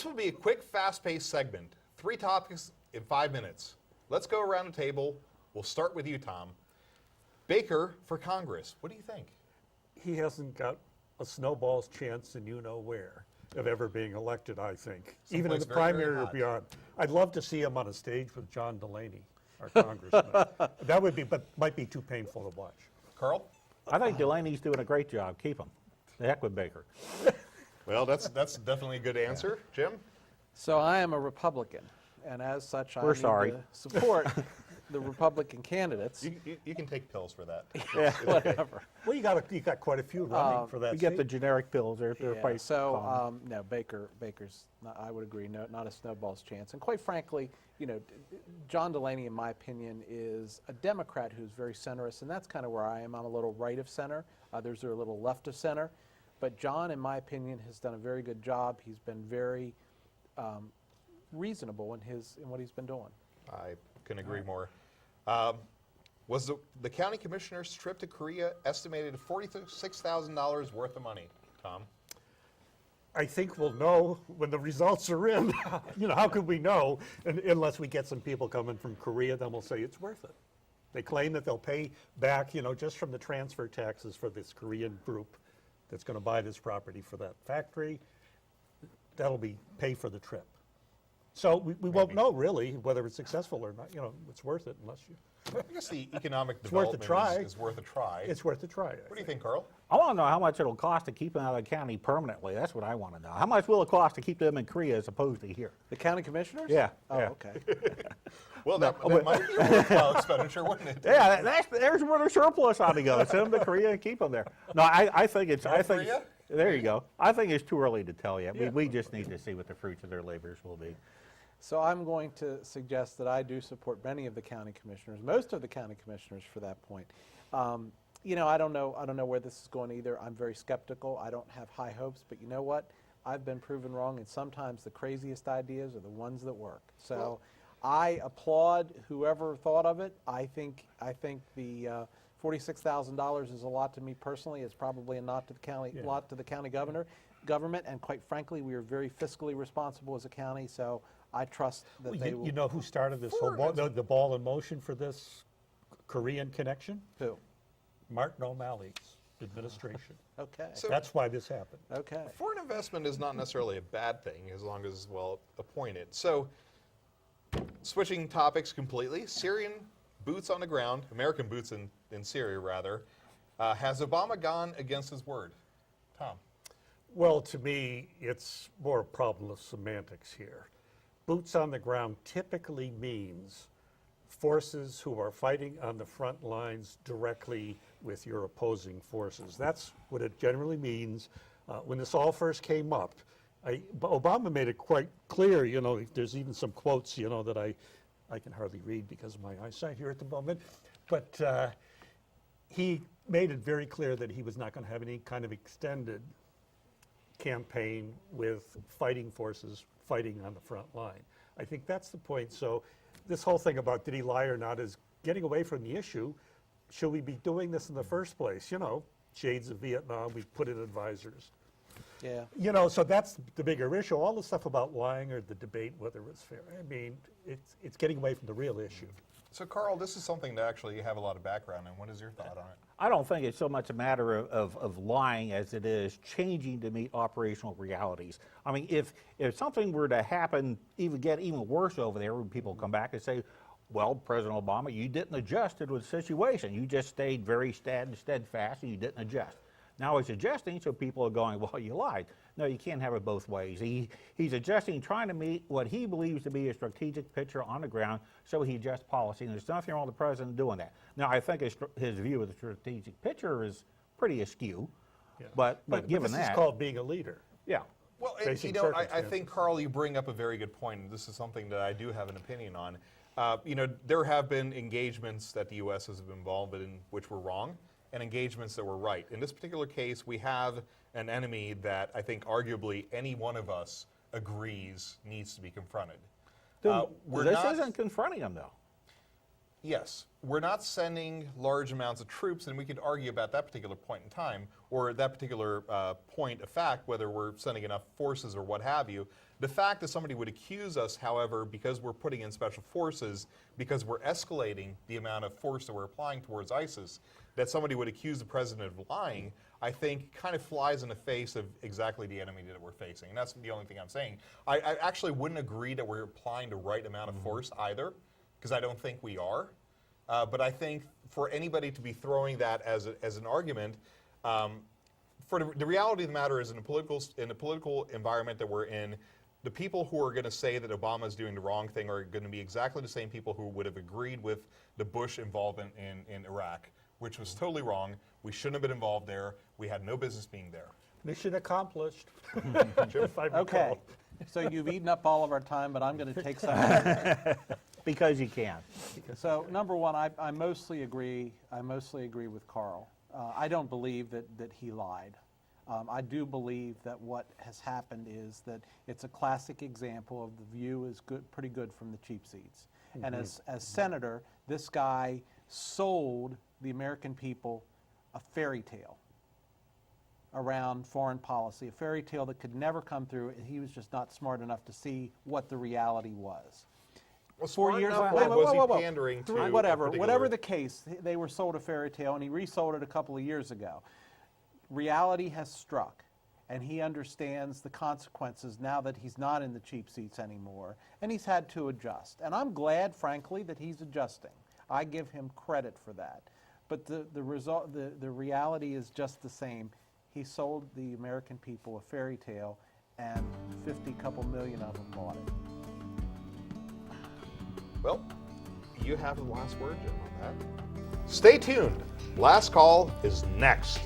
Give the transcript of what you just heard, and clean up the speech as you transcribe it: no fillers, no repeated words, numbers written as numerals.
This will be a quick, fast-paced segment. 3 topics in 5 minutes. Let's go around the table. We'll start with you, Tom. Baker for Congress. What do you think? He hasn't got a snowball's chance in you-know-where of ever being elected, I think. Even in the primary or beyond. I'd love to see him on a stage with John Delaney, our congressman. That would be, but might be too painful to watch. Carl? I think Delaney's doing a great job. Keep him. The heck with Baker. Well, that's definitely a good answer. Jim? So I am a Republican, and as such, I We're need sorry. to support the Republican candidates. You can take pills for that. Yeah. Whatever. Well, you got quite a few running for that We get seat. the generic pills. They're Yeah, quite common. no, Baker's. Not, I would agree. No, not a snowball's chance. And quite frankly, John Delaney, in my opinion, is a Democrat who's very centrist, and that's kind of where I am. I'm a little right of center. Others are a little left of center. But John, in my opinion, has done a very good job. He's been very reasonable in what he's been doing. I couldn't agree more. Was the county commissioner's trip to Korea estimated at $46,000 worth of money, Tom? I think we'll know when the results are in. How could we know unless we get some people coming from Korea? Then we'll say it's worth it. They claim that they'll pay back, just from the transfer taxes for this Korean group that's going to buy this property for that factory. That'll be pay for the trip. So we won't know really whether it's successful or not. It's worth it unless you. I guess the economic worth a development try. is worth a try. It's worth a try. What do you think, Carl? I want to know how much it'll cost to keep them out of the county permanently. That's what I want to know. How much will it cost to keep them in Korea as opposed to here? The county commissioners? Yeah. Oh, yeah. okay. Well, that might be a worthwhile expenditure, wouldn't it? Yeah, there's where the surplus ought to go. Send them to Korea and keep them there. No, I think it's. North Korea? There you go. I think it's too early to tell yet. We just need to see what the fruits of their labors will be. So I'm going to suggest that I do support many of the county commissioners, most of the county commissioners for that point. I don't know where this is going either. I'm very skeptical. I don't have high hopes, but you know what? I've been proven wrong, and sometimes the craziest ideas are the ones that work. So I applaud whoever thought of it. I think the $46,000 is a lot to me personally. It's probably a lot to the county government, and quite frankly, we are very fiscally responsible as a county. So I trust that they will. You know who started this whole the ball in motion for this Korean connection? Who? Martin O'Malley's administration. Okay. So- That's why this happened. Okay. Foreign investment is not necessarily a bad thing as long as well appointed. So, switching topics completely, Syrian boots on the ground, American boots in Syria rather, has Obama gone against his word? Tom? Well, to me, it's more a problem of semantics here. Boots on the ground typically means forces who are fighting on the front lines directly with your opposing forces. That's what it generally means. When this all first came up, Obama made it quite clear, there's even some quotes, that I can hardly read because of my eyesight here at the moment, but he made it very clear that he was not going to have any kind of extended campaign with fighting forces fighting on the front line. I think that's the point. So this whole thing about did he lie or not is getting away from the issue. Should we be doing this in the first place? Shades of Vietnam, we put in advisors. Yeah. So that's the bigger issue. All the stuff about lying or the debate whether it was fair. I mean, it's getting away from the real issue. So, Carl, this is something that actually you have a lot of background in. What is your thought on it? I don't think it's so much a matter of lying as it is changing to meet operational realities. I mean, if something were to happen, get even worse over there, when people come back and say, well, President Obama, you didn't adjust to the situation. You just stayed very steadfast and you didn't adjust. Now he's adjusting, so people are going, well, you lied. No, you can't have it both ways. He's adjusting, trying to meet what he believes to be a strategic picture on the ground, so he adjusts policy, and there's nothing wrong with the president doing that. Now, I think his view of the strategic picture is pretty askew, but given this that... is called being a leader. Yeah. Well, Facing I think, Carl, you bring up a very good point, and this is something that I do have an opinion on. There have been engagements that the U.S. has been involved in which were wrong, and engagements that were right. In this particular case, we have an enemy that I think arguably any one of us agrees needs to be confronted. This isn't confronting him, though. Yes, we're not sending large amounts of troops, and we could argue about that particular point in time, or that particular point of fact, whether we're sending enough forces or what have you. The fact that somebody would accuse us, however, because we're putting in special forces, because we're escalating the amount of force that we're applying towards ISIS, that somebody would accuse the president of lying, I think kind of flies in the face of exactly the enemy that we're facing. And that's the only thing I'm saying. I actually wouldn't agree that we're applying the right amount of force either, because I don't think we are. But I think for anybody to be throwing that as an argument, for the reality of the matter is in the political environment that we're in, the people who are going to say that Obama is doing the wrong thing are going to be exactly the same people who would have agreed with the Bush involvement in Iraq, which was totally wrong. We shouldn't have been involved there. We had no business being there. Mission accomplished. If I recall. Okay, so you've eaten up all of our time, but I'm going to take some. Because you can. So number one, I mostly agree. I mostly agree with Carl. I don't believe that he lied. I do believe that what has happened is that it's a classic example of the view is good, pretty good from the cheap seats. And as senator, this guy sold the American people a fairy tale around foreign policy, a fairy tale that could never come through, and he was just not smart enough to see what the reality was. Well, 4 years enough, ago, was he pandering to whatever the case, they were sold a fairy tale, and he resold it a couple of years ago. Reality has struck, and he understands the consequences now that he's not in the cheap seats anymore, and he's had to adjust. And I'm glad, frankly, that he's adjusting. I give him credit for that. But the reality is just the same. He sold the American people a fairy tale, and 50 couple million of them bought it. Well, you have the last word, Jim, on that. Stay tuned. Last Call is next.